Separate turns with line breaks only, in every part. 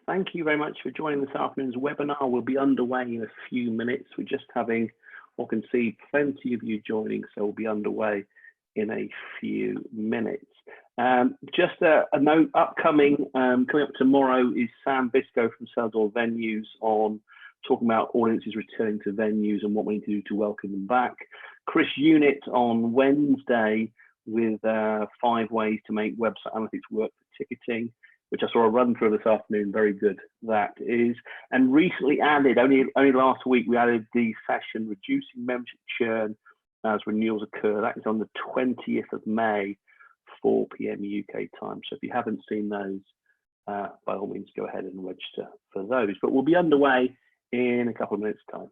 Thank you very much for joining this afternoon's webinar. We'll be underway in a few minutes. We're just having, I can see plenty of you joining, so we'll be underway in a few minutes. Just a note, upcoming, coming up tomorrow is Sam Biscoe from Seldor Venues on talking about audiences returning to venues and what we need to do to welcome them back. Chris Unit on Wednesday with 5 ways to make website analytics work for ticketing, which I saw a run through this afternoon. Very good that is. And recently added, only last week, we added the session reducing membership churn as renewals occur. That is on the 20th of May, 4 p.m. UK time. So if you haven't seen those, by all means, go ahead and register for those. But we'll be underway in a couple of minutes' time.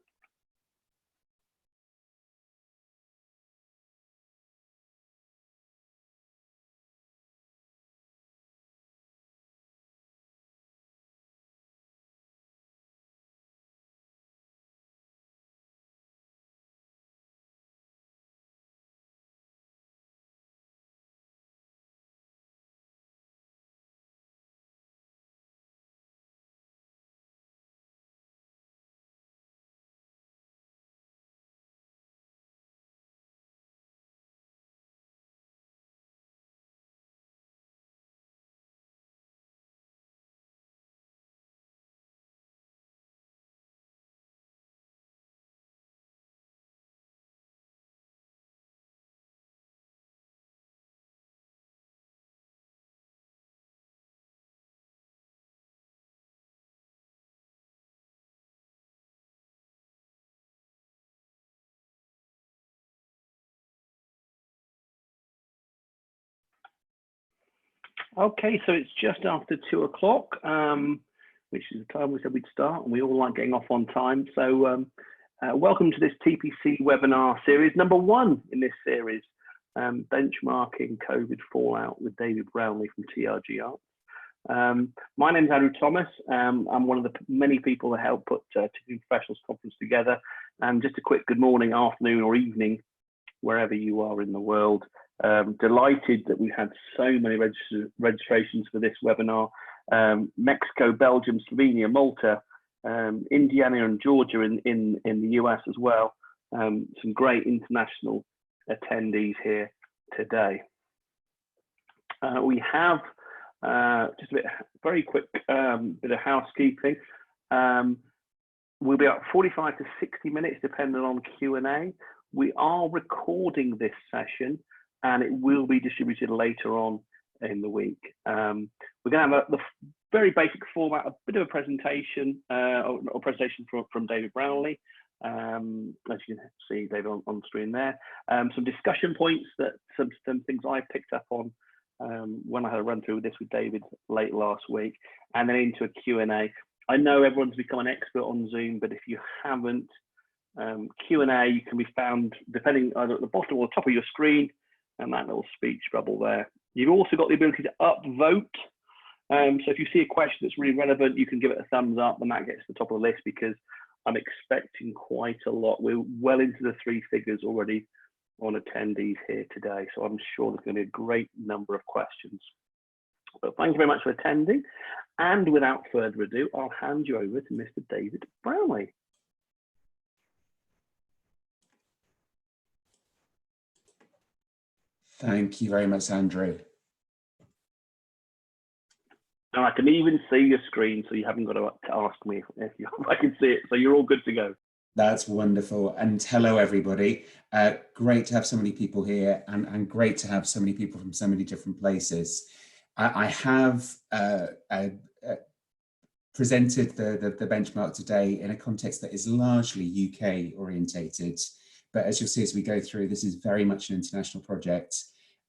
Okay, so it's just after 2 o'clock, which is the time we said we'd start, and we all like getting off on time. So welcome to this TPC webinar series, number 1 in this series, benchmarking COVID fallout with David Brownlee from TRG Arts. My name is Andrew Thomas. I'm one of the many people that helped put Ticketing Professionals Conference together. And just a quick good morning, afternoon or evening, wherever you are in the world. Delighted that we had so many registrations for this webinar. Mexico, Belgium, Slovenia, Malta, Indiana and Georgia in the US as well. Some great international attendees here today. We have just a very quick bit of housekeeping. We'll be up 45 to 60 minutes depending on Q&A. We are recording this session and it will be distributed later on in the week. We're going to have the very basic format, a bit of a presentation, or presentation from David Brownlee. As you can see, David on screen there. Some discussion points, that some things I picked up on when I had a run through this with David late last week, and then into a Q&A. I know everyone's become an expert on Zoom, but if you haven't, Q&A can be found depending either at the bottom or the top of your screen, and that little speech bubble there. You've also got the ability to upvote. So if you see a question that's really relevant, you can give it a thumbs up, and that gets to the top of the list, because I'm expecting quite a lot. We're well into the 3 figures already on attendees here today, so I'm sure there's going to be a great number of questions. But thank you very much for attending. And without further ado, I'll hand you over to Mr. David Brownlee.
Thank you very much, Andrew.
And I can even see your screen, so you haven't got to ask me if I can see it. So you're all good to go.
That's wonderful. And hello, everybody. Great to have so many people here, and great to have so many people from so many different places. I have presented the benchmark today in a context that is largely UK orientated. But as you'll see as we go through, this is very much an international project.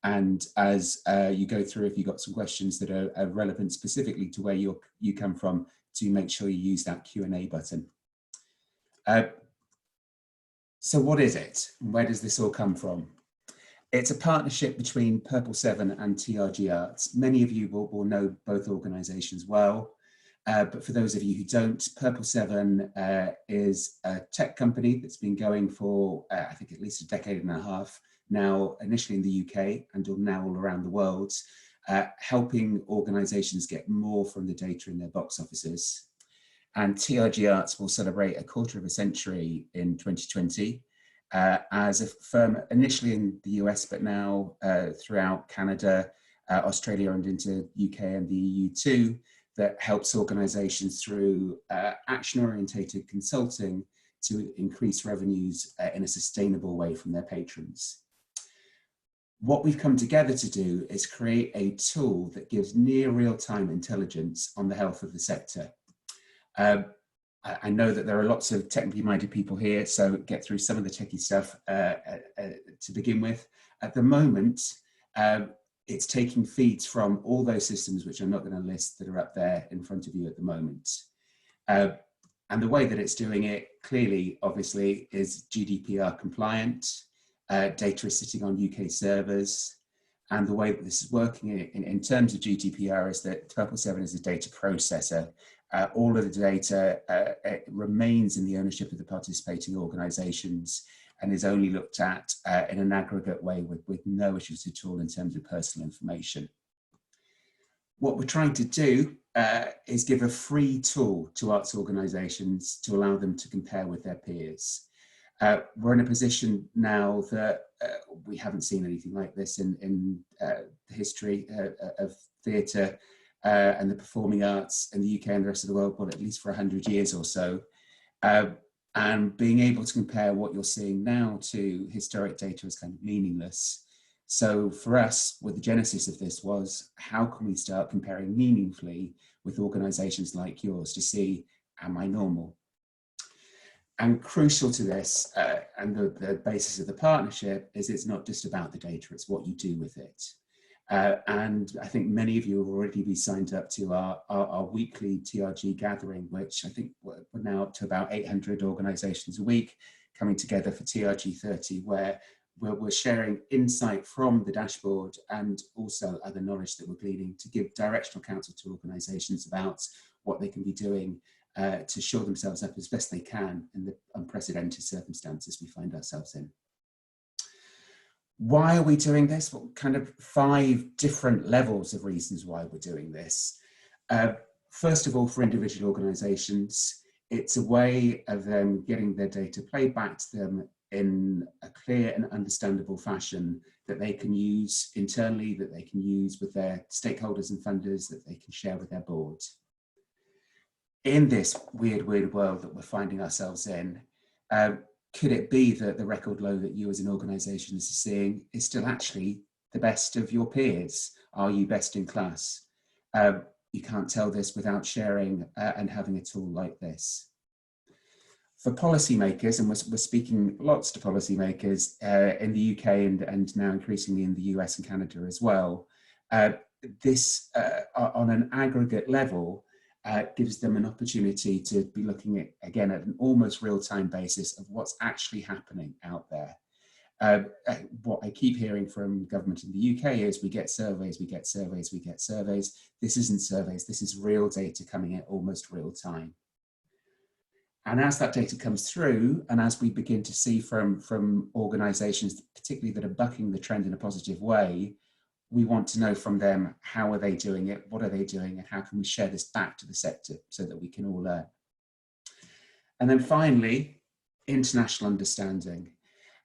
And as you go through, if you've got some questions that are relevant specifically to where you come from, do make sure you use that Q&A button. So what is it? Where does this all come from? It's a partnership between Purple 7 and TRG Arts. Many of you will know both organisations well. But for those of you who don't, Purple 7 is a tech company that's been going for, I think, at least a decade and a half now, initially in the UK and now all around the world. helping organisations get more from the data in their box offices. And TRG Arts will celebrate a quarter of a century in 2020 as a firm initially in the US, but now throughout Canada, Australia and into UK and the EU too, that helps organisations through action-orientated consulting to increase revenues in a sustainable way from their patrons. What we've come together to do is create a tool that gives near real-time intelligence on the health of the sector. I know that there are lots of technically minded people here, so get through some of the techie stuff to begin with. At the moment, it's taking feeds from all those systems, which I'm not going to list, that are up there in front of you at the moment. And the way that it's doing it, clearly, obviously, is GDPR compliant. Data is sitting on UK servers. And the way that this is working in terms of GDPR is that 777 is a data processor. All of the data remains in the ownership of the participating organisations and is only looked at in an aggregate way with no issues at all in terms of personal information. What we're trying to do is give a free tool to arts organisations to allow them to compare with their peers. We're in a position now that we haven't seen anything like this in the history of theatre and the performing arts in the UK and the rest of the world, well, at least for 100 years or so. And being able to compare what you're seeing now to historic data is kind of meaningless. So for us, what the genesis of this was, how can we start comparing meaningfully with organisations like yours to see, am I normal? And crucial to this, and the basis of the partnership, is it's not just about the data, it's what you do with it. And I think many of you have already been signed up to our weekly TRG gathering, which I think we're now up to about 800 organisations a week coming together for TRG 30, where we're sharing insight from the dashboard and also other knowledge that we're gleaning to give directional counsel to organisations about what they can be doing to shore themselves up as best they can in the unprecedented circumstances we find ourselves in. Why are we doing this? Well, kind of 5 different levels of reasons why we're doing this. First of all, for individual organisations, it's a way of them getting their data played back to them in a clear and understandable fashion that they can use internally, that they can use with their stakeholders and funders, that they can share with their boards. In this weird world that we're finding ourselves in, could it be that the record low that you as an organisation is seeing is still actually the best of your peers? Are you best in class? You can't tell this without sharing and having a tool like this. For policymakers, and we're speaking lots to policymakers in the UK and now increasingly in the US and Canada as well, this on an aggregate level gives them an opportunity to be looking at, again, at an almost real-time basis of what's actually happening out there. What I keep hearing from government in the UK is we get surveys, we get surveys, we get surveys. This isn't surveys, this is real data coming in almost real time. And as that data comes through, and as we begin to see from organisations, particularly that are bucking the trend in a positive way, we want to know from them, how are they doing it, what are they doing, and how can we share this back to the sector so that we can all learn. And then finally, international understanding.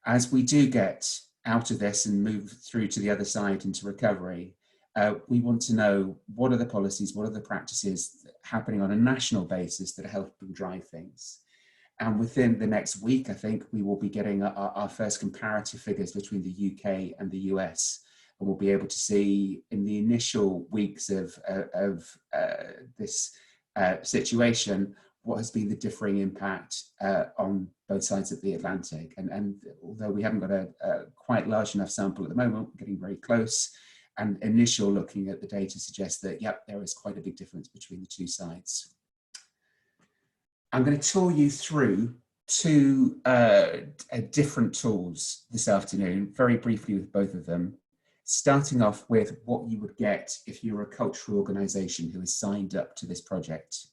As we do get out of this and move through to the other side into recovery, we want to know what are the policies, what are the practices happening on a national basis that are helping drive things. And within the next week, I think we will be getting our first comparative figures between the UK and the US. And we'll be able to see in the initial weeks of this situation, what has been the differing impact on both sides of the Atlantic. And although we haven't got a quite large enough sample at the moment, we're getting very close. And initial looking at the data suggests that, yep, there is quite a big difference between the two sides. I'm going to tour you through 2 different tools this afternoon, very briefly with both of them. Starting off with what you would get if you're a cultural organisation who is signed up to this project.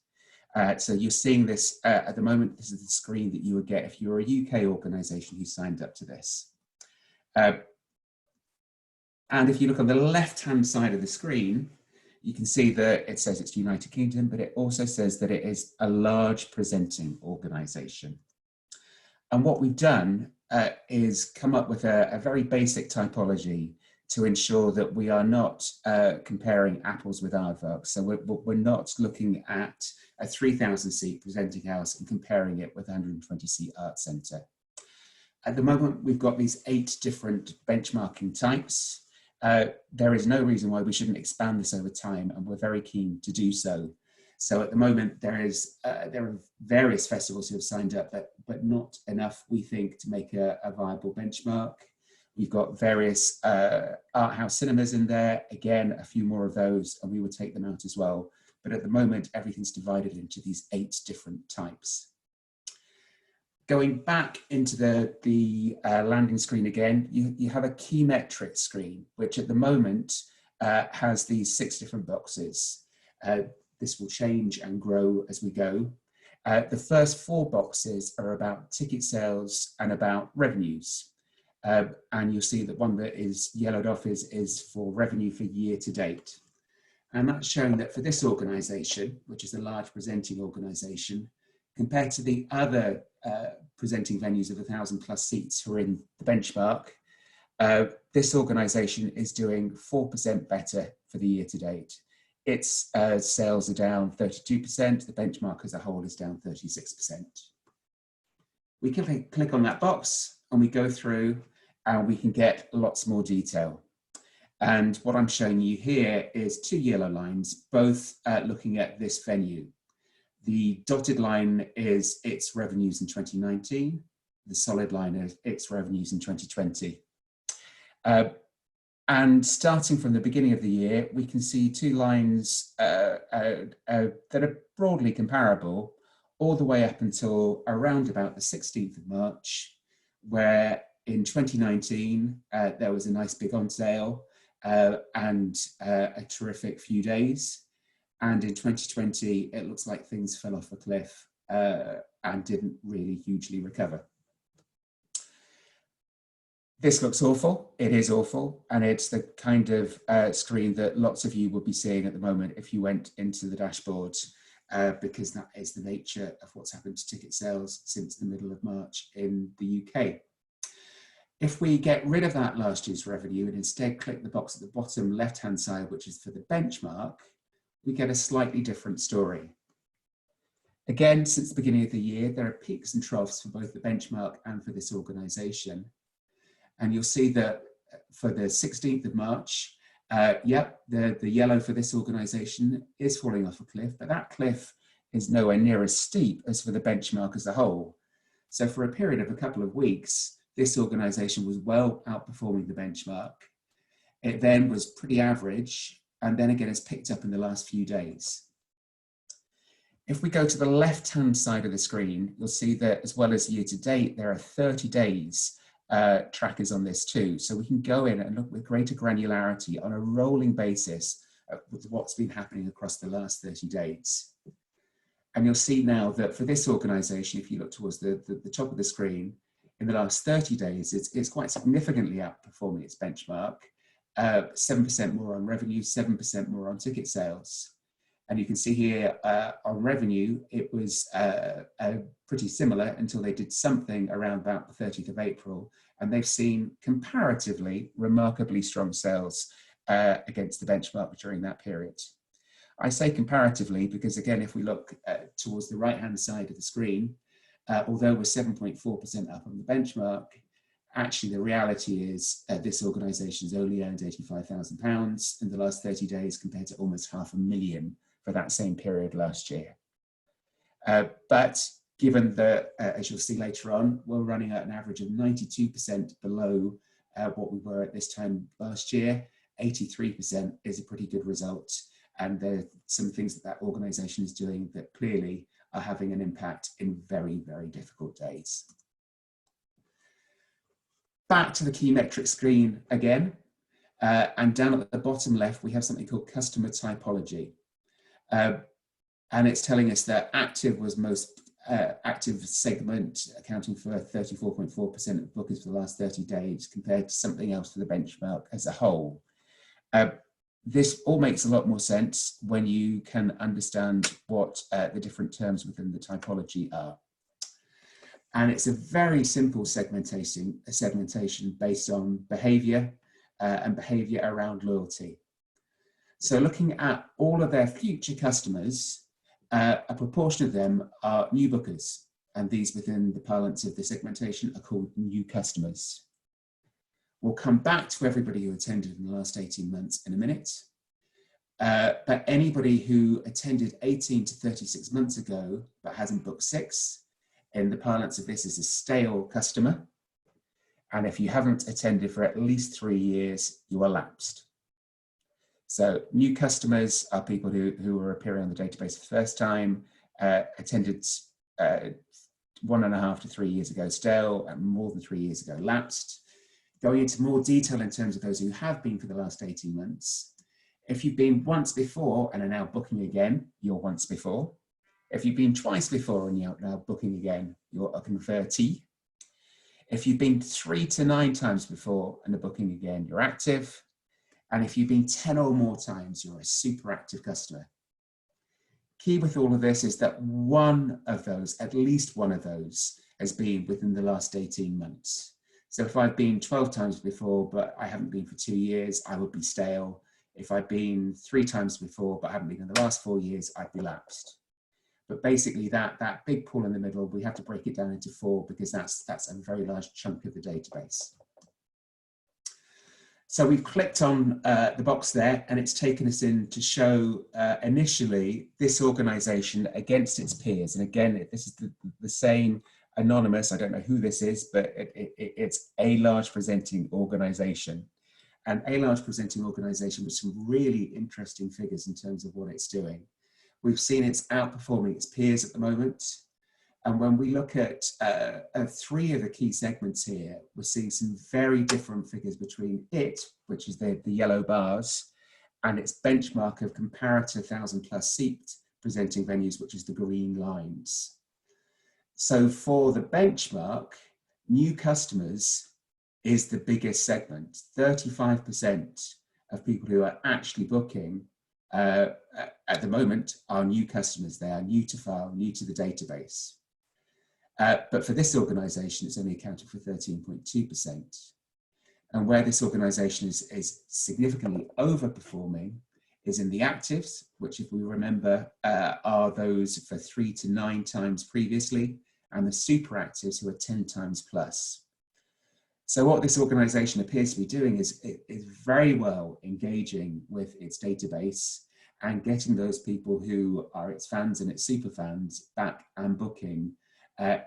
So you're seeing this at the moment, this is the screen that you would get if you're a UK organisation who signed up to this. And if you look on the left-hand side of the screen, you can see that it says it's United Kingdom, but it also says that it is a large presenting organisation. And what we've done is come up with a very basic typology to ensure that we are not comparing apples with aardvarks. So we're not looking at a 3,000 seat presenting house and comparing it with a 120 seat art centre. At the moment, we've got these 8 different benchmarking types. There is no reason why we shouldn't expand this over time, and we're very keen to do so. So at the moment, there are various festivals who have signed up, but not enough, we think, to make a viable benchmark. We've got various art house cinemas in there. Again, a few more of those, and we will take them out as well. But at the moment, everything's divided into these 8 different types. Going back into the landing screen again, you have a key metrics screen, which at the moment has these 6 different boxes. This will change and grow as we go. The first 4 boxes are about ticket sales and about revenues. And you'll see that one that is yellowed off is for revenue for year to date. And that's showing that for this organisation, which is a large presenting organisation, compared to the other presenting venues of 1,000+ seats who are in the benchmark, this organisation is doing 4% better for the year to date. Its sales are down 32%, the benchmark as a whole is down 36%. We can click on that box and we go through and we can get lots more detail. And what I'm showing you here is 2 yellow lines, both looking at this venue. The dotted line is its revenues in 2019. The solid line is its revenues in 2020. And starting from the beginning of the year, we can see 2 lines that are broadly comparable all the way up until around about the 16th of March, where in 2019, there was a nice big on sale and a terrific few days. And in 2020, it looks like things fell off a cliff and didn't really hugely recover. This looks awful. It is awful. And it's the kind of screen that lots of you will be seeing at the moment if you went into the dashboard, because that is the nature of what's happened to ticket sales since the middle of March in the UK. If we get rid of that last year's revenue and instead click the box at the bottom left-hand side, which is for the benchmark, we get a slightly different story. Again, since the beginning of the year, there are peaks and troughs for both the benchmark and for this organisation. And you'll see that for the 16th of March, the yellow for this organisation is falling off a cliff, but that cliff is nowhere near as steep as for the benchmark as a whole. So for a period of a couple of weeks, this organisation was well outperforming the benchmark. It then was pretty average, and then again has picked up in the last few days. If we go to the left-hand side of the screen, you'll see that as well as year to date, there are 30 days trackers on this too. So we can go in and look with greater granularity on a rolling basis with what's been happening across the last 30 days. And you'll see now that for this organisation, if you look towards the top of the screen, in the last 30 days, it's quite significantly outperforming its benchmark. 7% more on revenue, 7% more on ticket sales. And you can see here on revenue, it was pretty similar until they did something around about the 30th of April. And they've seen comparatively remarkably strong sales against the benchmark during that period. I say comparatively because, again, if we look towards the right-hand side of the screen, although we're 7.4% up on the benchmark, actually, the reality is this organisation's only earned £85,000 in the last 30 days compared to almost £500,000 for that same period last year. But given that, as you'll see later on, we're running at an average of 92% below what we were at this time last year, 83% is a pretty good result. And there are some things that that organisation is doing that clearly are having an impact in very, very difficult days. Back to the key metrics screen again, and down at the bottom left, we have something called customer typology. And it's telling us that active was most active segment accounting for 34.4% of bookers for the last 30 days compared to something else for the benchmark as a whole. This all makes a lot more sense when you can understand what the different terms within the typology are. And it's a very simple segmentation based on behavior and behavior around loyalty. So looking at all of their future customers, a proportion of them are new bookers, and these within the parlance of the segmentation are called new customers. We'll come back to everybody who attended in the last 18 months in a minute, but anybody who attended 18 to 36 months ago but hasn't booked 6, in the parlance of this is a stale customer, and if you haven't attended for at least 3 years, you are lapsed. So new customers are people who are appearing on the database for the first time, attended 1.5 to 3 years ago stale, and more than 3 years ago lapsed. Going into more detail in terms of those who have been for the last 18 months, if you've been once before and are now booking again, you're once before. If you've been twice before and you're now booking again, you're a convertee. If you've been 3 to 9 times before and are booking again, you're active. And if you've been 10 or more times, you're a super active customer. Key with all of this is that one of those, at least one of those, has been within the last 18 months. So if I've been 12 times before, but I haven't been for 2 years, I would be stale. If I've been 3 times before, but haven't been in the last 4 years, I'd be lapsed. But basically that big pool in the middle, we have to break it down into 4 because that's a very large chunk of the database. So we've clicked on the box there, and it's taken us in to show initially this organization against its peers. And again, this is the same anonymous, I don't know who this is, but it's a large presenting organization. And a large presenting organization with some really interesting figures in terms of what it's doing. We've seen it's outperforming its peers at the moment. And when we look at 3 of the key segments here, we're seeing some very different figures between it, which is the yellow bars, and its benchmark of comparator 1,000+ seat presenting venues, which is the green lines. So for the benchmark, new customers is the biggest segment. 35% of people who are actually booking at the moment are new customers. They are new to file, new to the database. But for this organization, it's only accounted for 13.2%. And where this organization is significantly overperforming is in the actives, which, if we remember, are those for 3 to 9 times previously, and the super actives who are 10 times plus. So what this organization appears to be doing is very well engaging with its database and getting those people who are its fans and its super fans back and booking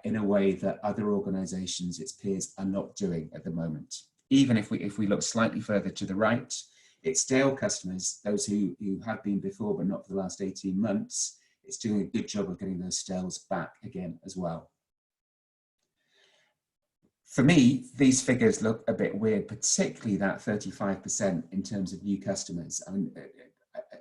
in a way that other organizations, its peers, are not doing at the moment. Even if we look slightly further to the right, its stale customers, those who have been before but not for the last 18 months, it's doing a good job of getting those stales back again as well. For me, these figures look a bit weird, particularly that 35% in terms of new customers. I mean,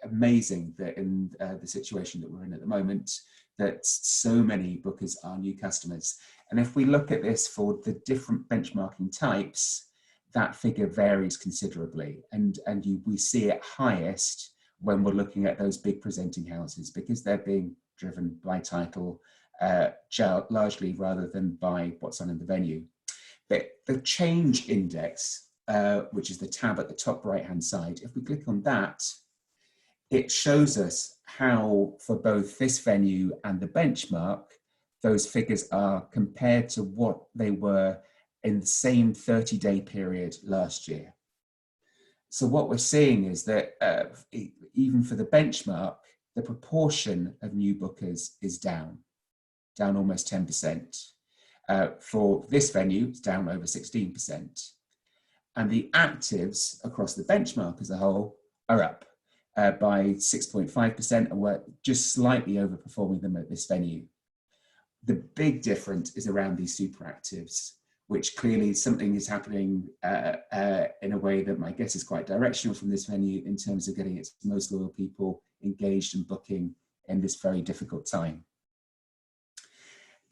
amazing that in the situation that we're in at the moment, that so many bookers are new customers. And if we look at this for the different benchmarking types, that figure varies considerably. And we see it highest when we're looking at those big presenting houses, because they're being driven by title largely rather than by what's on in the venue. The change index, which is the tab at the top right-hand side, if we click on that, it shows us how, for both this venue and the benchmark, those figures are compared to what they were in the same 30-day period last year. So what we're seeing is that even for the benchmark, the proportion of new bookers is down almost 10%. For this venue, it's down over 16%. And the actives across the benchmark as a whole are up by 6.5%, and we're just slightly overperforming them at this venue. The big difference is around these super actives, which clearly something is happening in a way that my guess is quite directional from this venue in terms of getting its most loyal people engaged and booking in this very difficult time.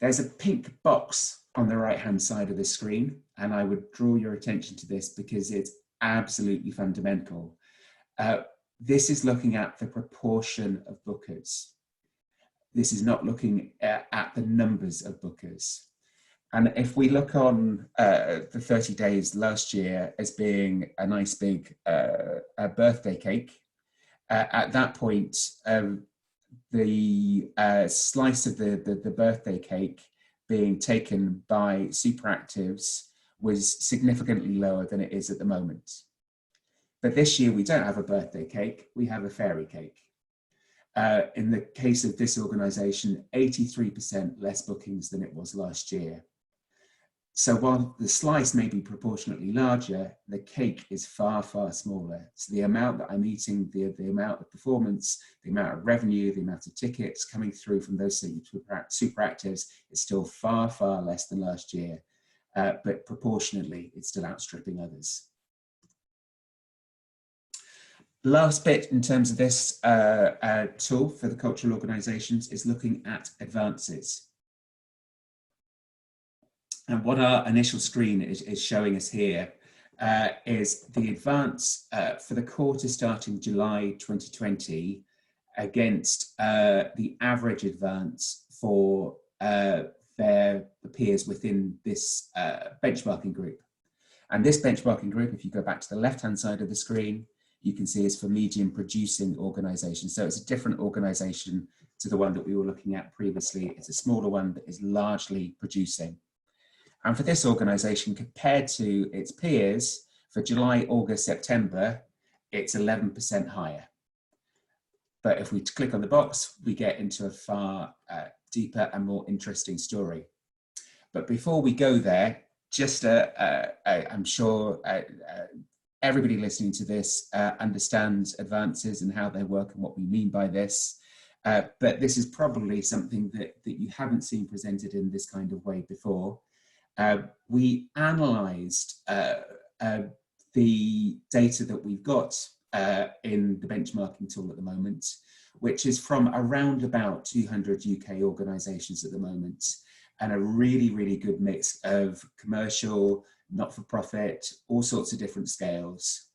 There's a pink box on the right-hand side of the screen, and I would draw your attention to this because it's absolutely fundamental. This is looking at the proportion of bookers. This is not looking at the numbers of bookers. And if we look on the 30 days last year as being a nice big a birthday cake, at that point, the slice of the birthday cake being taken by superactives was significantly lower than it is at the moment. But this year we don't have a birthday cake, we have a fairy cake. In the case of this organisation, 83% less bookings than it was last year. So while the slice may be proportionately larger, the cake is far, far smaller. So the amount that I'm eating, the amount of performance, the amount of revenue, the amount of tickets coming through from those superactives is still far, far less than last year. But proportionately, it's still outstripping others. Last bit in terms of this tool for the cultural organisations is looking at advances. And what our initial screen is showing us here is the advance for the quarter starting July 2020 against the average advance for their peers within this benchmarking group. And this benchmarking group, if you go back to the left-hand side of the screen, you can see is for medium producing organisations. So it's a different organisation to the one that we were looking at previously. It's a smaller one that is largely producing. And for this organisation, compared to its peers, for July, August, September, it's 11% higher. But if we click on the box, we get into a far deeper and more interesting story. But before we go there, just I'm sure everybody listening to this understands advances and how they work and what we mean by this. But this is probably something that you haven't seen presented in this kind of way before. We analysed the data that we've got in the benchmarking tool at the moment, which is from around about 200 UK organisations at the moment, and a really, really good mix of commercial, not-for-profit, all sorts of different scales.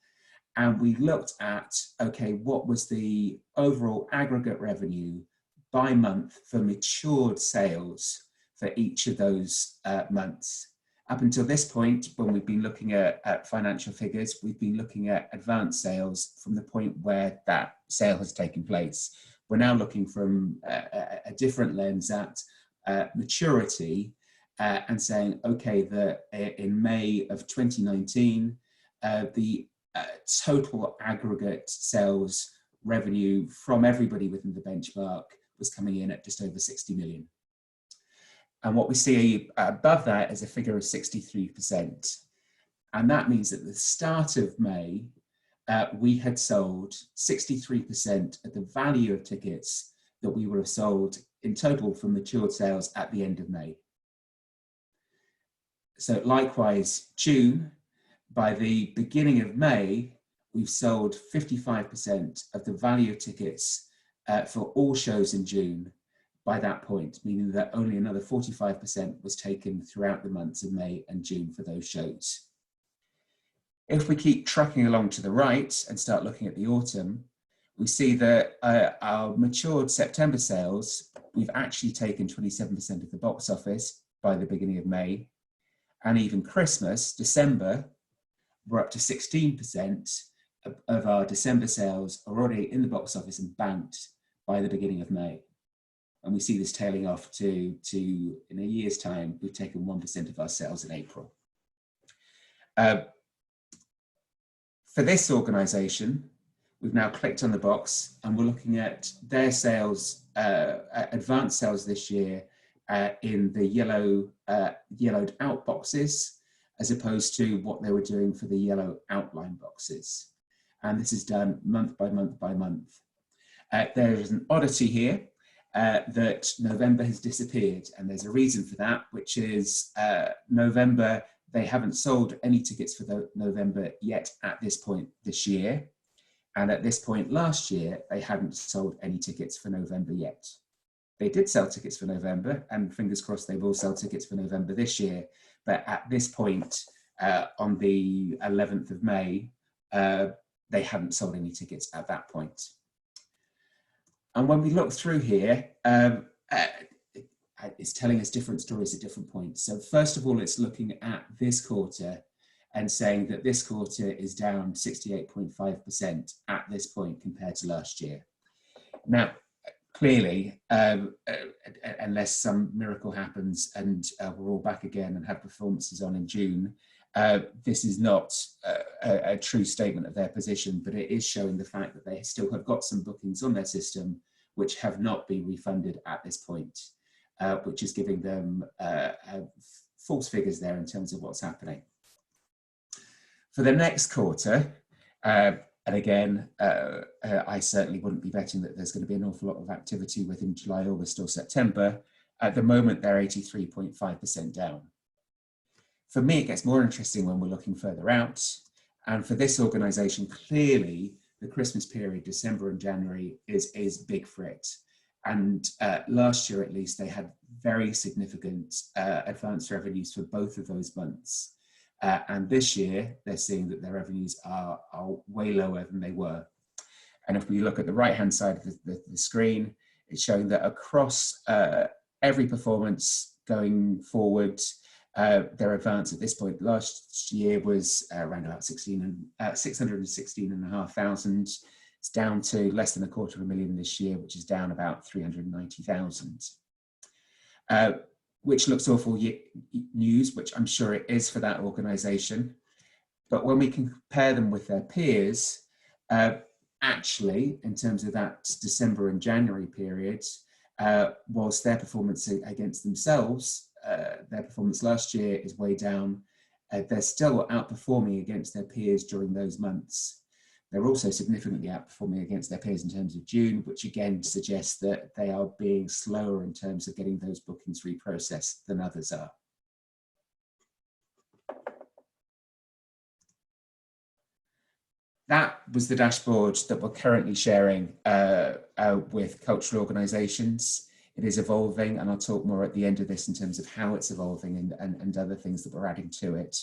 And we looked at, okay, what was the overall aggregate revenue by month for matured sales for each of those months. Up until this point, when we've been looking at financial figures, we've been looking at advanced sales from the point where that sale has taken place. We're now looking from a different lens at maturity and saying, okay, in May of 2019, the total aggregate sales revenue from everybody within the benchmark was coming in at just over 60 million. And what we see above that is a figure of 63%. And that means at the start of May, we had sold 63% of the value of tickets that we would have sold in total from matured sales at the end of May. So likewise, June, by the beginning of May, we've sold 55% of the value of tickets for all shows in June by that point, meaning that only another 45% was taken throughout the months of May and June for those shows. If we keep tracking along to the right and start looking at the autumn, we see that our matured September sales, we've actually taken 27% of the box office by the beginning of May. And even Christmas, December, we're up to 16% of our December sales are already in the box office and banked by the beginning of May. And we see this tailing off to in a year's time, we've taken 1% of our sales in April. For this organisation, we've now clicked on the box and we're looking at their sales, advanced sales this year in the yellowed out boxes, as opposed to what they were doing for the yellow outline boxes. And this is done month by month by month. There is an oddity here that November has disappeared, and there's a reason for that, which is November, they haven't sold any tickets for November yet at this point this year. And at this point last year, they hadn't sold any tickets for November yet. They did sell tickets for November, and fingers crossed they will sell tickets for November this year. But at this point, on the 11th of May, they hadn't sold any tickets at that point. And when we look through here, it's telling us different stories at different points. So first of all, it's looking at this quarter and saying that this quarter is down 68.5% at this point compared to last year. Now, clearly, unless some miracle happens and we're all back again and have performances on in June, this is not a true statement of their position, but it is showing the fact that they still have got some bookings on their system which have not been refunded at this point, which is giving them false figures there in terms of what's happening. For the next quarter, and again, I certainly wouldn't be betting that there's going to be an awful lot of activity within July, August or September. At the moment, they're 83.5% down. For me, it gets more interesting when we're looking further out. And for this organisation, clearly, the Christmas period, December and January, is big for it. And last year, at least, they had very significant advance revenues for both of those months. And this year, they're seeing that their revenues are way lower than they were. And if we look at the right-hand side of the screen, it's showing that across every performance going forward, their advance at this point last year was around about 616,500. It's down to less than $250,000 this year, which is down about 390,000. Which looks awful news, which I'm sure it is for that organisation. But when we compare them with their peers, actually, in terms of that December and January period, whilst their performance against themselves, their performance last year is way down, they're still outperforming against their peers during those months. They're also significantly outperforming against their peers in terms of June, which again suggests that they are being slower in terms of getting those bookings reprocessed than others are. That was the dashboard that we're currently sharing with cultural organisations. It is evolving, and I'll talk more at the end of this in terms of how it's evolving and other things that we're adding to it.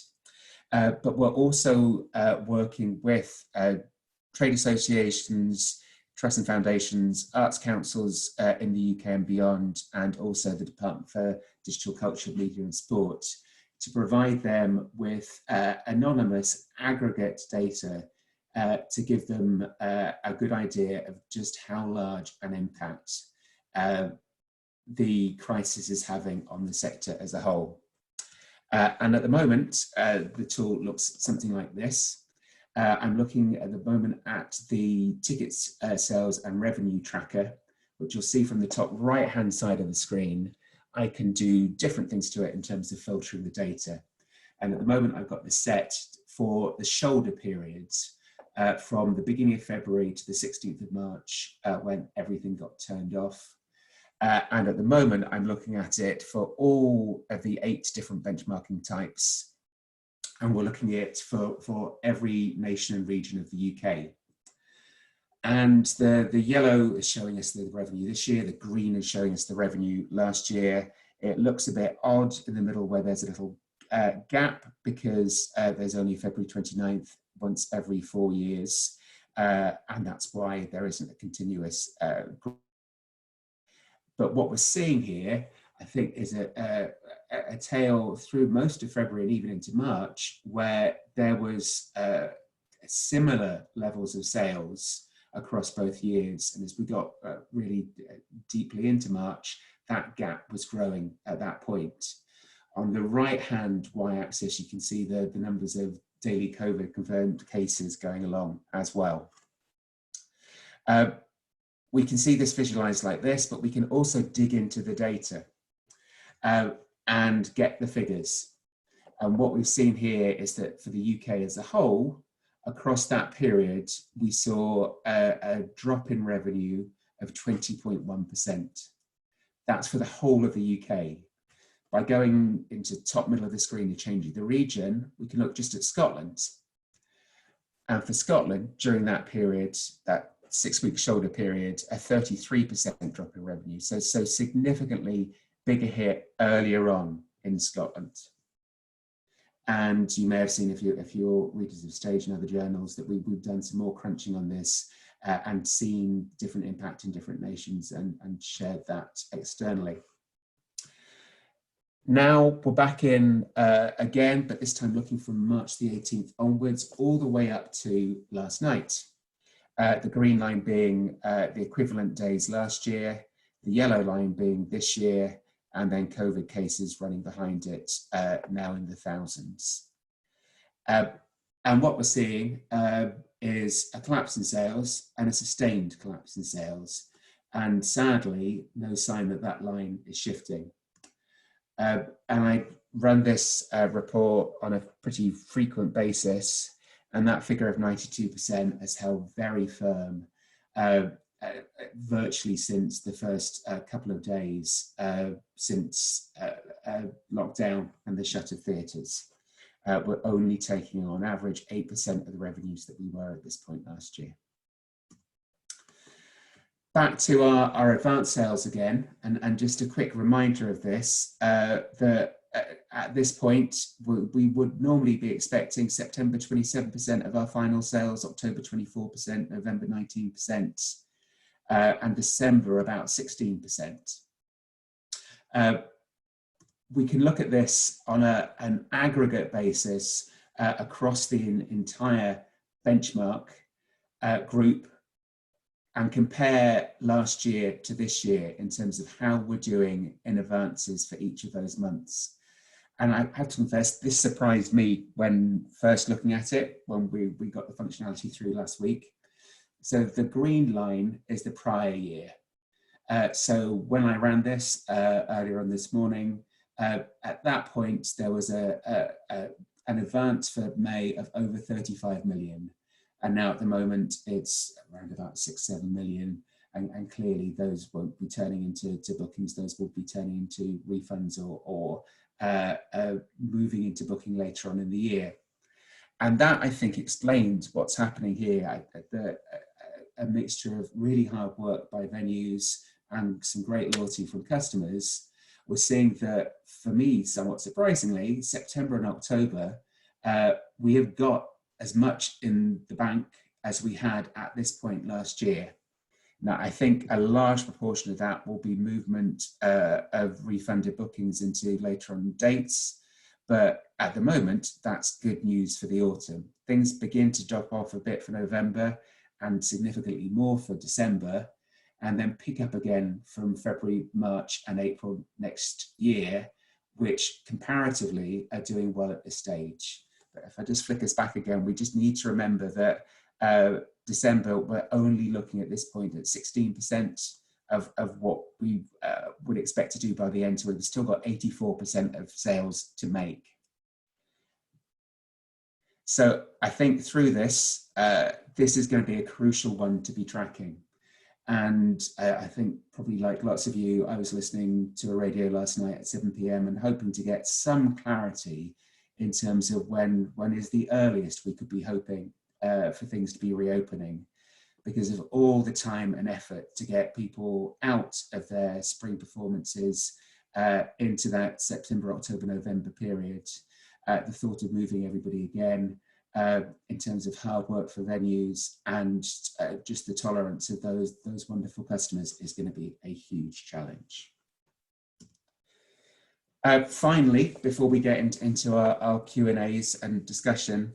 But we're also working with trade associations, trusts and foundations, arts councils in the UK and beyond, and also the Department for Digital Culture, Media and Sport, to provide them with anonymous aggregate data to give them a good idea of just how large an impact the crisis is having on the sector as a whole. And at the moment, the tool looks something like this. I'm looking at the moment at the tickets sales and revenue tracker, which you'll see from the top right-hand side of the screen. I can do different things to it in terms of filtering the data. And at the moment, I've got this set for the shoulder periods from the beginning of February to the 16th of March, when everything got turned off. And at the moment, I'm looking at it for all of the 8 different benchmarking types. And we're looking at it for every nation and region of the UK. And the yellow is showing us the revenue this year. The green is showing us the revenue last year. It looks a bit odd in the middle where there's a little gap because there's only February 29th once every 4 years. And that's why there isn't a continuous growth. But what we're seeing here, I think, is a tale through most of February and even into March, where there was similar levels of sales across both years. And as we got really deeply into March, that gap was growing at that point. On the right-hand y-axis, you can see the numbers of daily COVID confirmed cases going along as well. We can see this visualized like this, but we can also dig into the data and get the figures. And what we've seen here is that for the UK as a whole, across that period, we saw a drop in revenue of 20.1%. That's for the whole of the UK. By going into top middle of the screen and changing the region, we can look just at Scotland. And for Scotland, during that period, that 6-week shoulder period, a 33% drop in revenue. So significantly bigger hit earlier on in Scotland. And you may have seen, if you're readers of Stage and other journals, that we've done some more crunching on this and seen different impact in different nations and shared that externally. Now we're back in again, but this time looking from March the 18th onwards, all the way up to last night. The green line being the equivalent days last year, the yellow line being this year, and then COVID cases running behind it, now in the thousands. And what we're seeing is a collapse in sales and a sustained collapse in sales. And sadly, no sign that that line is shifting. And I run this report on a pretty frequent basis, and that figure of 92% has held very firm virtually since the first couple of days since lockdown and the shut of theatres. We're only taking on average 8% of the revenues that we were at this point last year. Back to our advanced sales again, and just a quick reminder of this, that at this point, we would normally be expecting September 27% of our final sales, October 24%, November 19%, and December about 16%. We can look at this on an aggregate basis across the entire benchmark group and compare last year to this year in terms of how we're doing in advances for each of those months. And I have to confess, this surprised me when first looking at it, when we got the functionality through last week. So the green line is the prior year. So when I ran this earlier on this morning, at that point, there was an advance for May of over 35 million. And now at the moment, it's around about 6-7 million. And clearly those won't be turning into bookings. Those will be turning into refunds or moving into booking later on in the year. And that, I think, explains what's happening here. A mixture of really hard work by venues and some great loyalty from customers. We're seeing that, for me, somewhat surprisingly, September and October, we have got as much in the bank as we had at this point last year. Now, I think a large proportion of that will be movement of refunded bookings into later on dates. But at the moment, that's good news for the autumn. Things begin to drop off a bit for November and significantly more for December, and then pick up again from February, March and April next year, which comparatively are doing well at this stage. But if I just flick us back again, we just need to remember that December, we're only looking at this point at 16% of what we would expect to do by the end, so we've still got 84% of sales to make. So I think through this, this is going to be a crucial one to be tracking. And I think probably like lots of you, I was listening to a radio last night at 7 p.m. and hoping to get some clarity in terms of when is the earliest we could be hoping for things to be reopening, because of all the time and effort to get people out of their spring performances into that September, October, November period. The thought of moving everybody again in terms of hard work for venues and just the tolerance of those wonderful customers is going to be a huge challenge. Finally, before we get into our Q&As and discussion,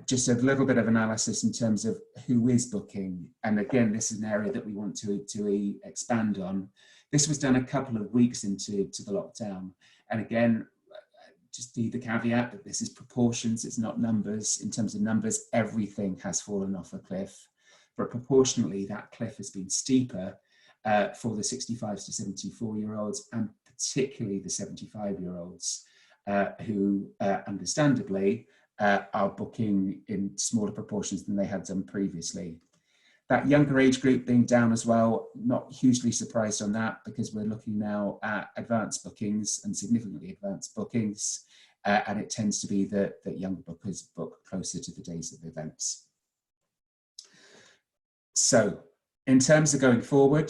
just a little bit of analysis in terms of who is booking. And again, this is an area that we want to expand on. This was done a couple of weeks into the lockdown. And again, just the caveat that this is proportions, it's not numbers. In terms of numbers, everything has fallen off a cliff. But proportionately, that cliff has been steeper for the 65 to 74-year-olds, and particularly the 75-year-olds who understandably are booking in smaller proportions than they had done previously. That younger age group being down as well, not hugely surprised on that, because we're looking now at advanced bookings and significantly advanced bookings, and it tends to be that younger bookers book closer to the days of the events. So in terms of going forward,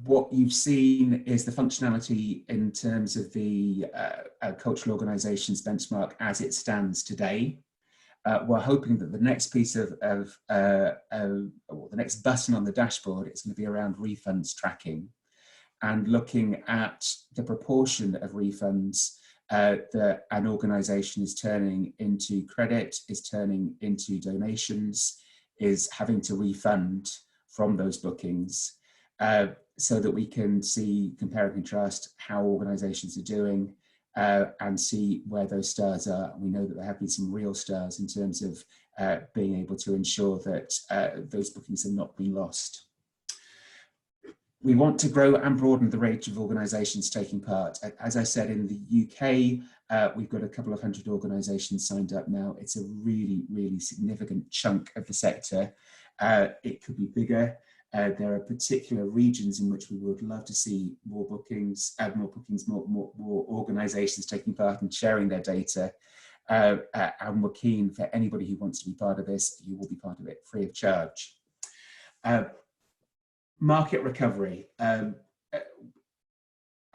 what you've seen is the functionality in terms of the cultural organisations benchmark as it stands today. We're hoping that the next piece of the next button on the dashboard is going to be around refunds tracking and looking at the proportion of refunds that an organisation is turning into credit, is turning into donations, is having to refund from those bookings, so that we can see, compare and contrast how organisations are doing, and see where those stars are. And we know that there have been some real stars in terms of being able to ensure that those bookings have not been lost. We want to grow and broaden the range of organisations taking part. As I said, in the UK, we've got a couple of hundred organisations signed up now. It's a really, really significant chunk of the sector. It could be bigger. There are particular regions in which we would love to see more bookings, more organisations taking part and sharing their data. And we're keen for anybody who wants to be part of this. You will be part of it free of charge. Market recovery. I'm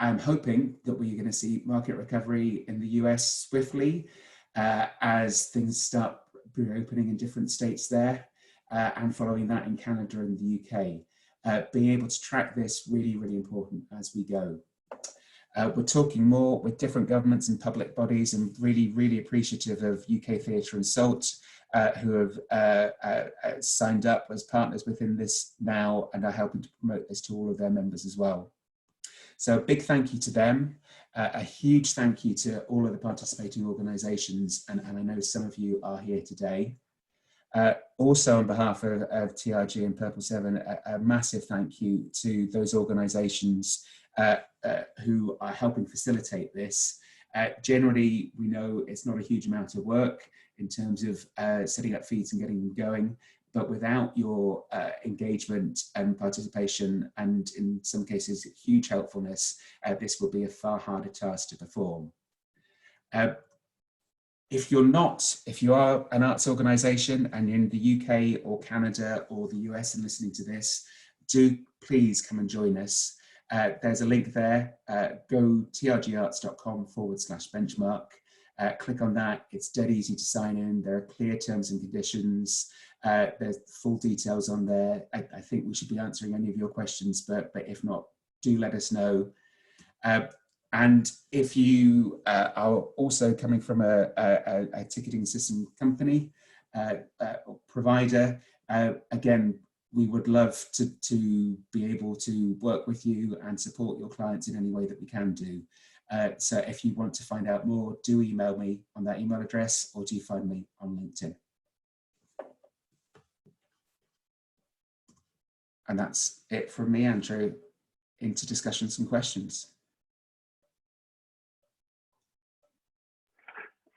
hoping that we're going to see market recovery in the US swiftly as things start reopening in different states there, and following that in Canada and the UK. Being able to track this really, really important as we go. We're talking more with different governments and public bodies, and really, really appreciative of UK Theatre and Salt, who have signed up as partners within this now and are helping to promote this to all of their members as well. So a big thank you to them, a huge thank you to all of the participating organisations, and I know some of you are here today. Also on behalf of TRG and Purple 7, a massive thank you to those organisations who are helping facilitate this. Generally, we know it's not a huge amount of work in terms of setting up feeds and getting them going, but without your engagement and participation, and in some cases huge helpfulness, this will be a far harder task to perform. If you are an arts organisation and you're in the UK or Canada or the US and listening to this, do please come and join us. There's a link there. Go trgarts.com/benchmark. Click on that. It's dead easy to sign in. There are clear terms and conditions. There's full details on there. I think we should be answering any of your questions, but if not, do let us know. And if you are also coming from a ticketing system company or provider, again, we would love to be able to work with you and support your clients in any way that we can do. So if you want to find out more, do email me on that email address, or do find me on LinkedIn. And that's it from me, Andrew, into discussions and questions.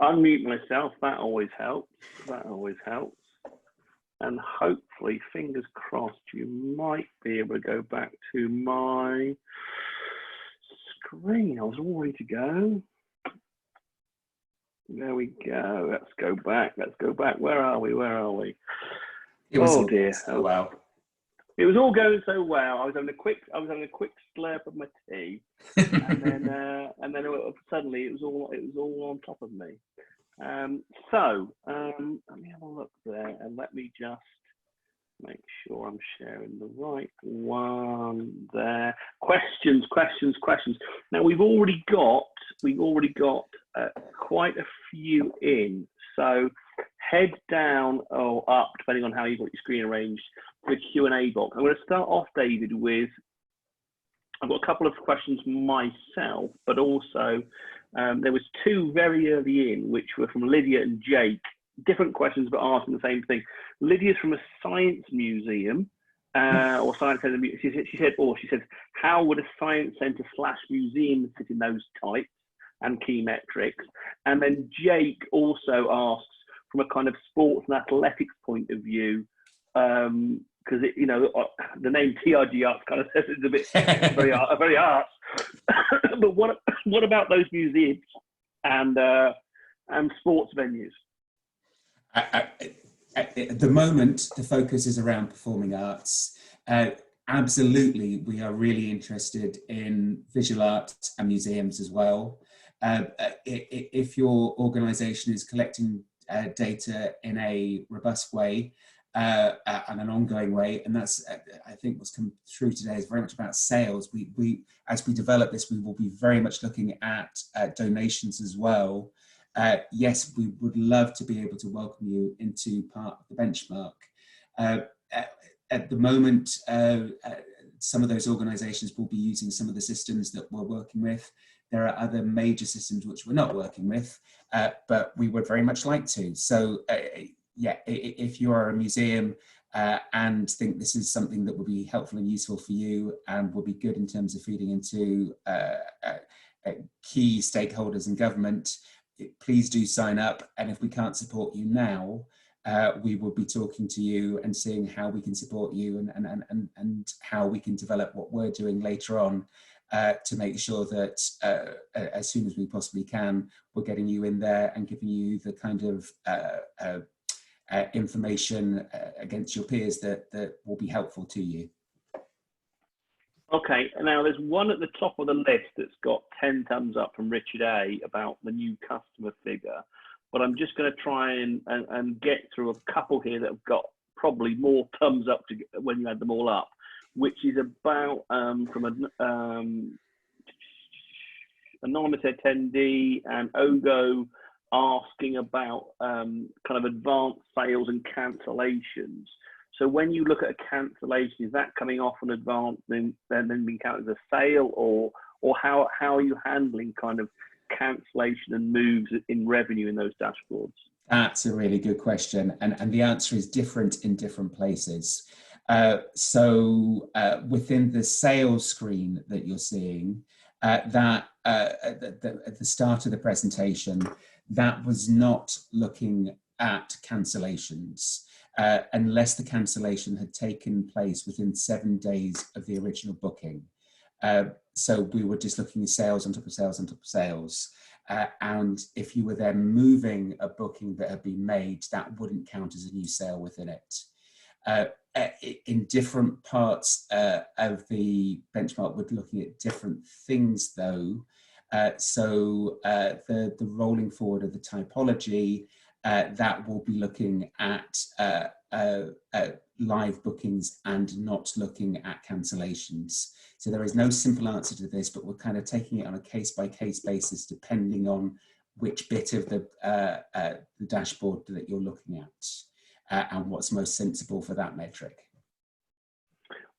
Unmute myself, that always helps. That always helps. And hopefully, fingers crossed, you might be able to go back to my screen. I was all ready to go. There we go. Let's go back. Let's go back. Where are we? Where are we? Oh dear.
Oh wow.
It was all going so well. I was having a quick slurp of my tea, and then suddenly it was all on top of me. So let me have a look there, and let me just make sure I'm sharing the right one there. Questions. Now we've already got quite a few in. So head down or up, depending on how you've got your screen arranged, to the Q&A box. I'm going to start off, David, with, I've got a couple of questions myself, but also there was two very early in, which were from Lydia and Jake. Different questions, but asking the same thing. Lydia's from a science museum, or science center. She said, how would a science center / museum fit in those types and key metrics? And then Jake also asks, from a kind of sports and athletics point of view, because the name TRG Arts kind of says it's a bit very arts. But what about those museums and sports venues?
At the moment, the focus is around performing arts. Absolutely, we are really interested in visual arts and museums as well. If your organisation is collecting data in a robust way and an ongoing way, and that's, I think what's come through today is very much about sales. As we develop this, we will be very much looking at donations as well. Yes, we would love to be able to welcome you into part of the benchmark. At the moment, some of those organisations will be using some of the systems that we're working with. There are other major systems which we're not working with, but we would very much like to. So yeah, if you are a museum and think this is something that will be helpful and useful for you and will be good in terms of feeding into key stakeholders in government, please do sign up. And if we can't support you now, we will be talking to you and seeing how we can support you and how we can develop what we're doing later on to make sure that as soon as we possibly can, we're getting you in there and giving you the kind of information against your peers that will be helpful to you.
Okay, now there's one at the top of the list that's got 10 thumbs up from Richard A about the new customer figure, but I'm just going to try and get through a couple here that have got probably more thumbs up to when you add them all up, which is about from an anonymous attendee and Ogo asking about kind of advanced sales and cancellations. So when you look at a cancellation, is that coming off an advance and then being counted as a sale, or how are you handling kind of cancellation and moves in revenue in those dashboards?
That's a really good question, and the answer is different in different places. So within the sales screen that you're seeing, that at the start of the presentation, that was not looking at cancellations. Unless the cancellation had taken place within 7 days of the original booking. So we were just looking at sales on top of sales on top of sales. And if you were then moving a booking that had been made, that wouldn't count as a new sale within it. In different parts of the benchmark, we're looking at different things though. So the rolling forward of the typology, that will be looking at live bookings and not looking at cancellations. So there is no simple answer to this, but we're kind of taking it on a case-by-case basis depending on which bit of the dashboard that you're looking at and what's most sensible for that metric.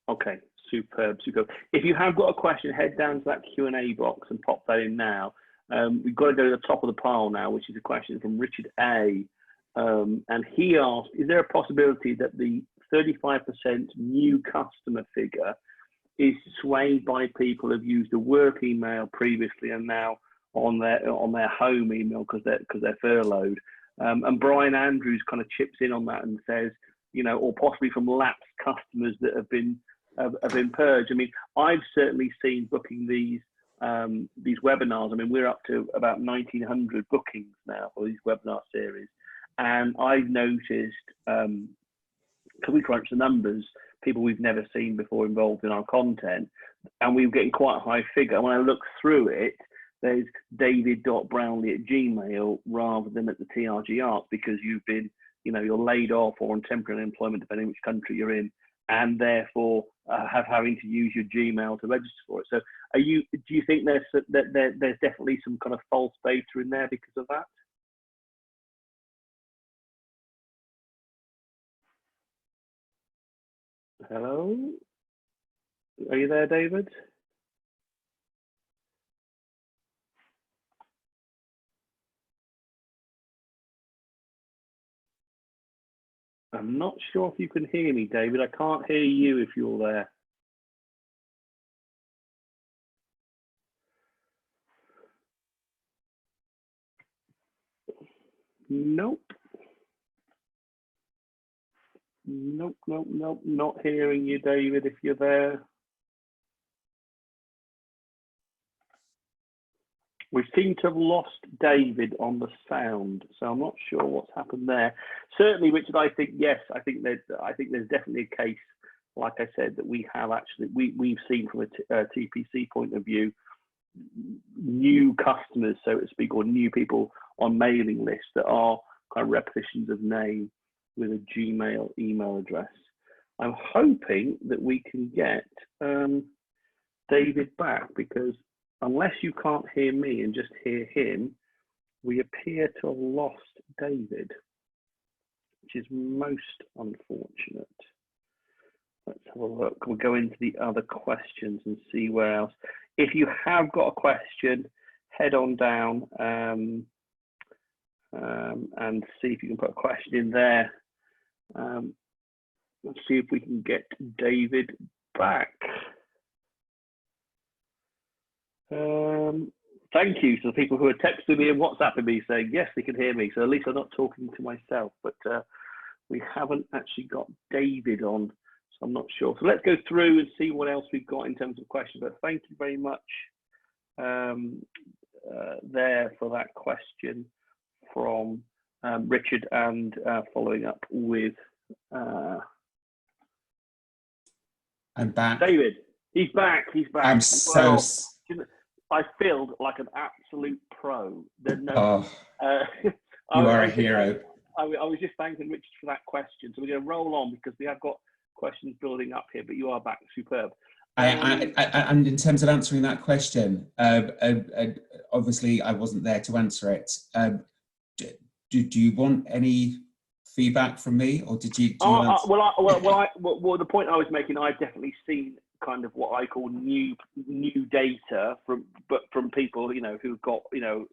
Okay, superb, superb. If you have got a question, head down to that Q&A box and pop that in now. We've got to go to the top of the pile now, which is a question from Richard A. And he asked, is there a possibility that the 35% new customer figure is swayed by people who've used a work email previously and now on their home email because they're furloughed? And Brian Andrews kind of chips in on that and says, you know, or possibly from lapsed customers that have been purged. I mean, I've certainly seen booking these webinars. I mean, we're up to about 1,900 bookings now for these webinar series. And I've noticed, because we crunch the numbers, people we've never seen before involved in our content, and we were getting quite a high figure. When I look through it, there's david.brownlee@gmail rather than at the TRG Arts, because you've been, you know, you're laid off or on temporary unemployment, depending which country you're in, and therefore having to use your Gmail to register for it. So do you think there's definitely some kind of false data in there because of that? Hello? Are you there, David? I'm not sure if you can hear me, David. I can't hear you if you're there. Nope. Nope, nope, nope. Not hearing you, David, if you're there. We seem to have lost David on the sound, so I'm not sure what's happened there. Certainly, Richard, I think yes. I think there's definitely a case, like I said, that we have actually we've seen from a TPC point of view, new customers, so to speak, or new people on mailing lists that are kind of repetitions of name with a Gmail email address. I'm hoping that we can get David back, because unless you can't hear me and just hear him, we appear to have lost David, which is most unfortunate. Let's have a look. We'll go into the other questions and see where else. If you have got a question, head on down and see if you can put a question in there. Let's see if we can get David back. Thank you to the people who are texting me and WhatsApping me saying yes, they can hear me. So at least I'm not talking to myself. But we haven't actually got David on, so I'm not sure. So let's go through and see what else we've got in terms of questions. But thank you very much there for that question from Richard, and following up with
I'm back.
David. He's back. He's back.
I'm so.
I feel like an absolute pro. There's no.
You are a hero.
I was just thanking Richard for that question. So we're going to roll on because we have got questions building up here. But you are back, superb.
And in terms of answering that question, obviously I wasn't there to answer it. Do you want any feedback from me, or did you? Well,
the point I was making, I've definitely seen kind of what I call new data from people, who've got a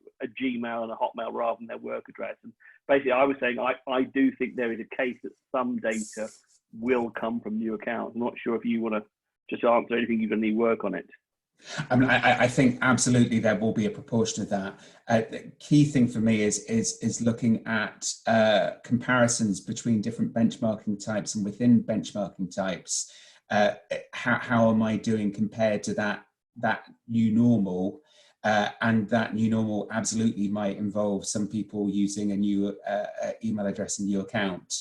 Gmail and a Hotmail rather than their work address. And basically, I was saying I do think there is a case that some data will come from new accounts. I'm not sure if you want to just answer anything, you've done any work on it.
I mean, I think absolutely there will be a proportion of that. The key thing for me is looking at comparisons between different benchmarking types, and within benchmarking types, how am I doing compared to that new normal? And that new normal absolutely might involve some people using a new email address and new account,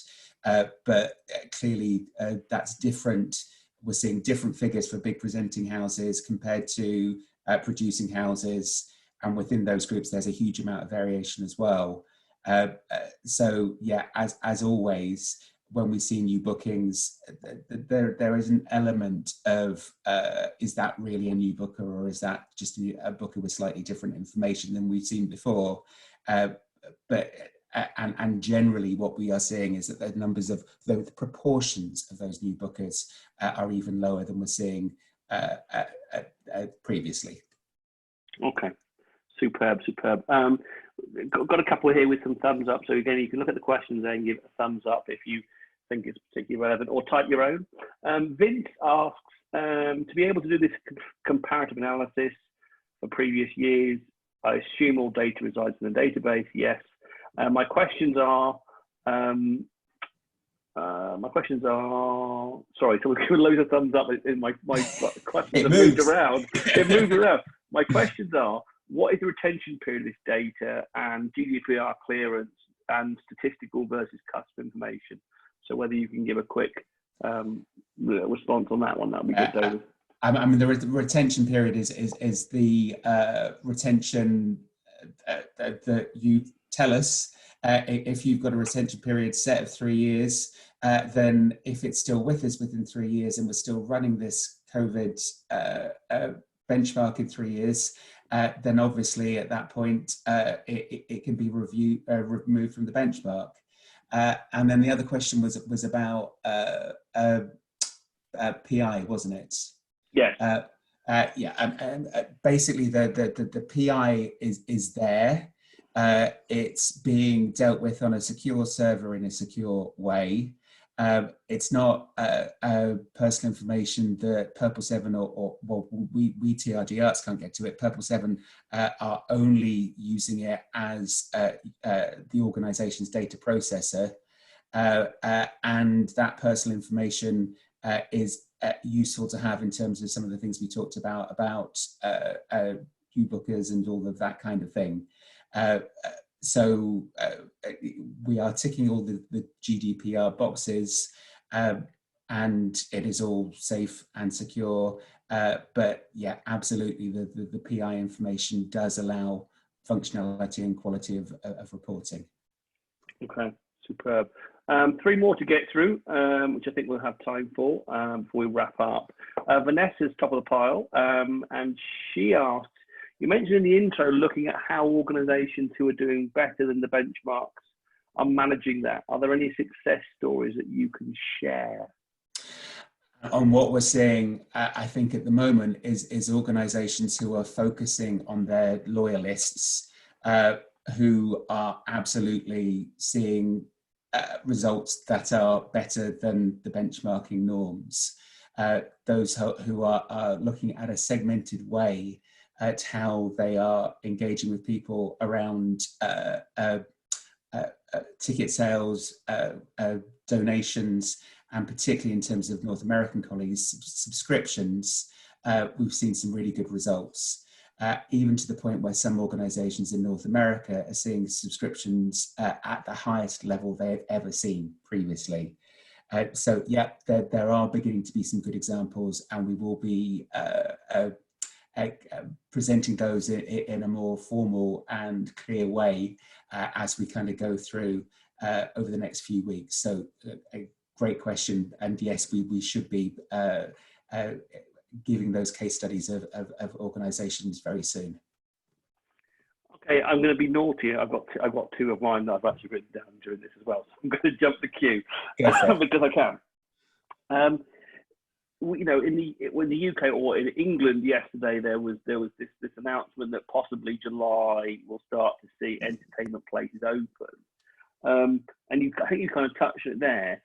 but clearly that's different. We're seeing different figures for big presenting houses compared to producing houses, and within those groups there's a huge amount of variation as well. So yeah, as always, when we see new bookings, there is an element of is that really a new booker, or is that just a booker with slightly different information than we've seen before? And generally what we are seeing is that the numbers of the proportions of those new bookers are even lower than we're seeing previously. Okay,
superb. Got a couple here with some thumbs up. So again, you can look at the questions there and give a thumbs up if you think it's particularly relevant, or type your own. Vince asks, to be able to do this comparative analysis for previous years, I assume all data resides in the database. Yes. My questions are, sorry, so we've given loads of thumbs up in my questions have moved around. It moved around. My questions are, what is the retention period of this data, and GDPR clearance, and statistical versus customer information? So whether you can give a quick response on that one, that would be good, David.
I mean, the retention period is the retention that you tell us. If you've got a retention period set of 3 years, then if it's still with us within 3 years and we're still running this COVID benchmark in 3 years, then obviously at that point it can be removed from the benchmark. And then the other question was about PI, wasn't it?
Yes.
Basically the PI is there. It's being dealt with on a secure server in a secure way. It's not personal information that Purple 7 or we TRG Arts can't get to it. Purple 7 are only using it as the organization's data processor, and that personal information is useful to have in terms of some of the things we talked about queue bookers and all of that kind of thing. We are ticking all the GDPR boxes, and it is all safe and secure. But yeah, absolutely, the PI information does allow functionality and quality of reporting.
Okay, superb. 3 more to get through, which I think we'll have time for before we wrap up. Vanessa's top of the pile, and she asked, you mentioned in the intro looking at how organisations who are doing better than the benchmarks are managing that. Are there any success stories that you can share?
On what we're seeing, I think at the moment is organisations who are focusing on their loyalists, who are absolutely seeing results that are better than the benchmarking norms. Those who are looking at a segmented way at how they are engaging with people around ticket sales, donations, and particularly in terms of North American colleagues, subscriptions, we've seen some really good results. Even to the point where some organisations in North America are seeing subscriptions at the highest level they've ever seen previously. So yeah, there are beginning to be some good examples, and we will be presenting those in a more formal and clear way as we kind of go through over the next few weeks. So a great question, and yes, we should be giving those case studies of organisations very soon.
Okay, I'm going to be naughty. I've got 2 of mine that I've actually written down during this as well, so I'm going to jump the queue because I can. You know, in the UK or in England yesterday, there was this announcement that possibly July we'll start to see entertainment places open. And I think you kind of touched it there.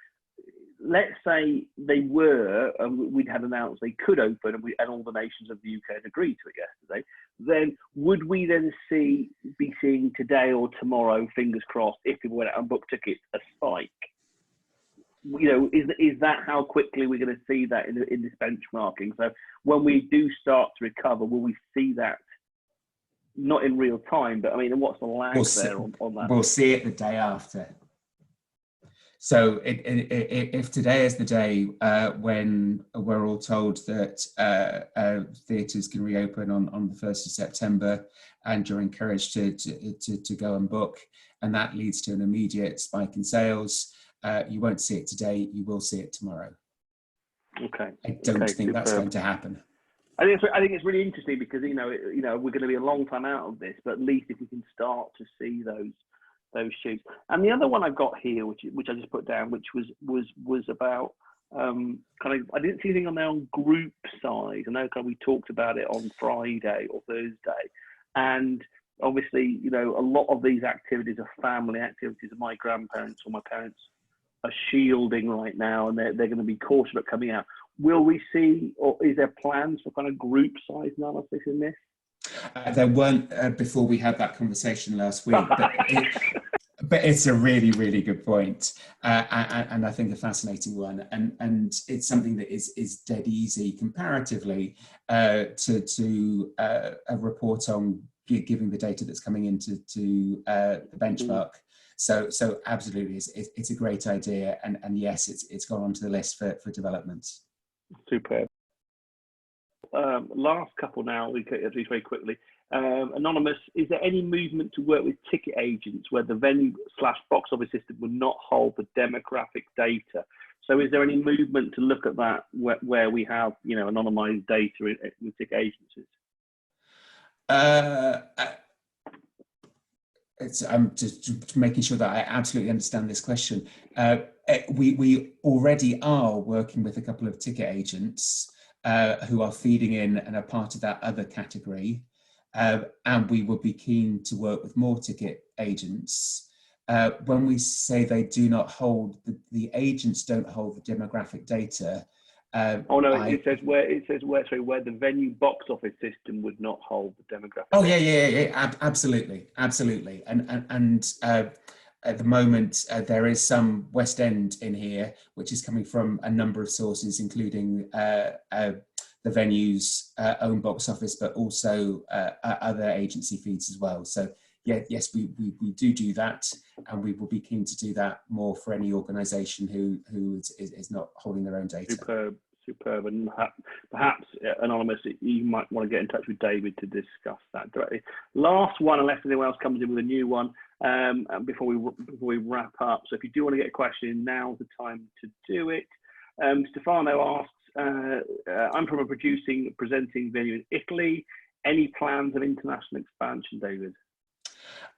Let's say they were, and we'd had announced they could open, and all the nations of the UK had agreed to it yesterday. Then would we then be seeing today or tomorrow, fingers crossed, if people went out and booked tickets, a spike? You know, is that how quickly we're going to see that in this benchmarking? So when we do start to recover, will we see that? Not in real time, but I mean, what's the lag on that?
We'll see it the day after. So if today is the day when we're all told that theatres can reopen on the 1st of September, and you're encouraged to go and book, and that leads to an immediate spike in sales, you won't see it today, you will see it tomorrow.
Okay.
I don't think that's going to happen.
I think it's really interesting because you know we're going to be a long time out of this, but at least if we can start to see those shoots. And the other one I've got here, which I just put down, which was about kind of, I didn't see anything on there on group size. I know kind of we talked about it on Friday or Thursday, and obviously you know a lot of these activities are family activities. My grandparents or my parents are shielding right now, and they're going to be cautious about coming out. Will we see, or is there plans for kind of group size analysis in this?
There weren't before we had that conversation last week, but it's a really, really good point, and I think a fascinating one, and it's something that is dead easy comparatively to report on, giving the data that's coming into the benchmark. So absolutely, it's a great idea, and yes, it's gone onto the list for development. Superb.
Last couple now, we can do very quickly. Anonymous, is there any movement to work with ticket agents where the venue/box office system would not hold the demographic data? So is there any movement to look at that where we have, you know, anonymized data with ticket agencies?
I'm just making sure that I absolutely understand this question. We already are working with a couple of ticket agents who are feeding in and are part of that other category. And we would be keen to work with more ticket agents. When we say they do not hold, the agents don't hold the demographic data.
It says where the venue box office system would not hold the demographic.
Oh yeah, absolutely. And at the moment, there is some West End in here, which is coming from a number of sources, including the venue's own box office, but also other agency feeds as well. So yeah, yes, we do that, and we will be keen to do that more for any organisation who is not holding their own data.
Superb, and perhaps anonymous, you might want to get in touch with David to discuss that directly. Last one, unless anyone else comes in with a new one, before we wrap up. So if you do want to get a question in, now's the time to do it. Stefano asks, I'm from a presenting venue in Italy. Any plans of international expansion, David?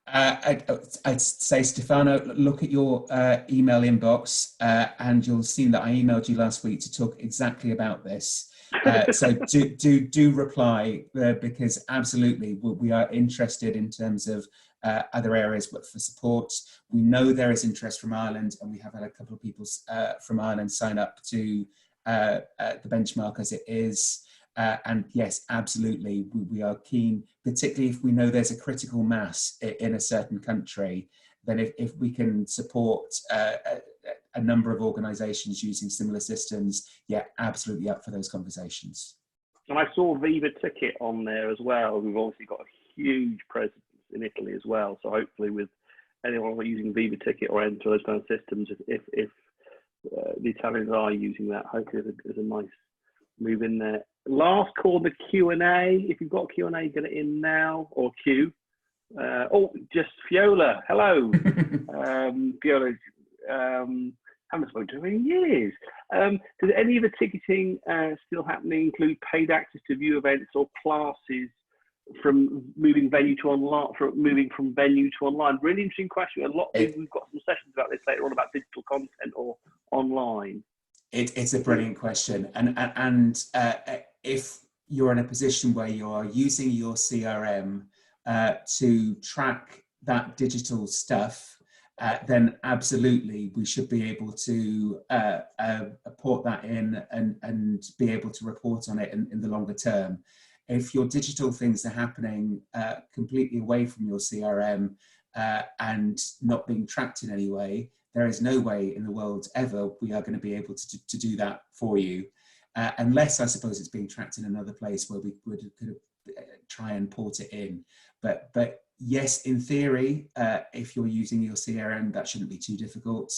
I'd say, Stefano, look at your email inbox, and you'll see that I emailed you last week to talk exactly about this. So do reply, because absolutely we are interested in terms of other areas for support. We know there is interest from Ireland, and we have had a couple of people from Ireland sign up to the benchmark as it is. And yes, absolutely, we are keen, particularly if we know there's a critical mass in a certain country, then if we can support a number of organisations using similar systems, yeah, absolutely up for those conversations.
And I saw Viva Ticket on there as well. We've obviously got a huge presence in Italy as well. So hopefully with anyone using Viva Ticket or Enter, those kind of systems, if the Italians are using that, hopefully there's a nice move in there. Last call, the Q&A. If you've got Q&A, get it in now, or Q. Just Fiola. Hello. Fiola, haven't spoken to her in years. Does any of the ticketing still happening include paid access to view events or classes from moving venue to online, moving from venue to online? Really interesting question. A lot of people, we've got some sessions about this later on about digital content or online.
It's a brilliant question, and if you're in a position where you are using your CRM to track that digital stuff, then absolutely we should be able to port that in and be able to report on it in the longer term. If your digital things are happening completely away from your CRM and not being tracked in any way, there is no way in the world ever we are going to be able to do that for you, unless I suppose it's being tracked in another place where we could try and port it in. But yes, in theory, if you're using your CRM, that shouldn't be too difficult.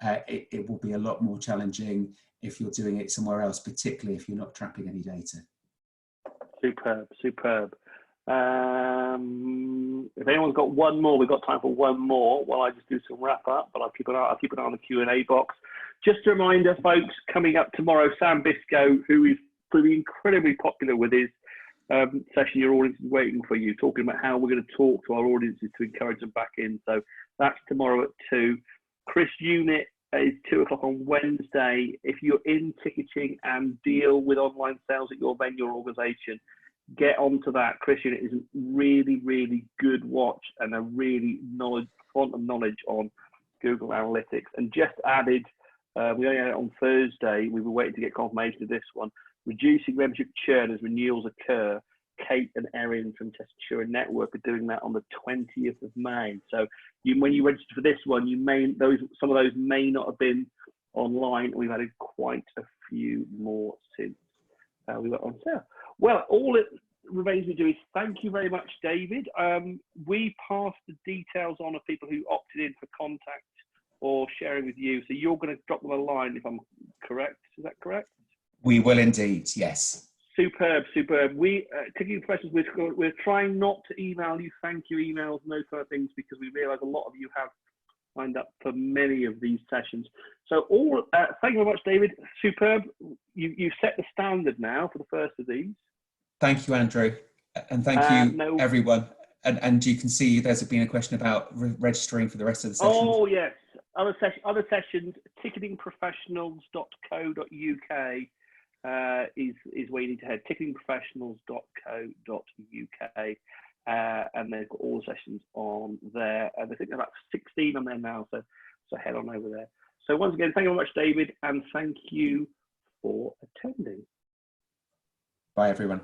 It will be a lot more challenging if you're doing it somewhere else, particularly if you're not trapping any data.
Superb. If anyone's got one more, we've got time for one more while I just do some wrap up, but I'll keep an eye on the Q&A box. Just a reminder, folks, coming up tomorrow, Sam Biscoe, who is proving incredibly popular with his session, Your Audience is Waiting for You, talking about how we're going to talk to our audiences to encourage them back in. So that's tomorrow at 2. Chris Unit is 2 o'clock on Wednesday. If you're in ticketing and deal with online sales at your venue or organisation, get onto that. Chris Unit is a really, really good watch and a really font of knowledge on Google Analytics. And just added, we only had it on Thursday. We were waiting to get confirmation of this one. Reducing membership churn as renewals occur. Kate and Erin from Testosterone Network are doing that on the 20th of May. So when you register for this one, some of those may not have been online. We've added quite a few more since we got on sale. Well, all it remains to do is thank you very much, David. We passed the details on of people who opted in for contact or sharing with you. So you're going to drop them a line, if I'm correct. Is that correct? We will indeed, yes. Superb. We, Ticketing Professionals, we're trying not to email you thank you emails and those kind of things, because we realise a lot of you have signed up for many of these sessions. So thank you very much, David. Superb. You've set the standard now for the first of these. Thank you, Andrew. And thank you, everyone. And you can see there's been a question about registering for the rest of the sessions. Oh, yes. Other sessions, ticketingprofessionals.co.uk is where you need to head, ticketingprofessionals.co.uk. And they've got all the sessions on there. And I think there are about 16 on there now, so head on over there. So once again, thank you very much, David, and thank you for attending. Bye, everyone.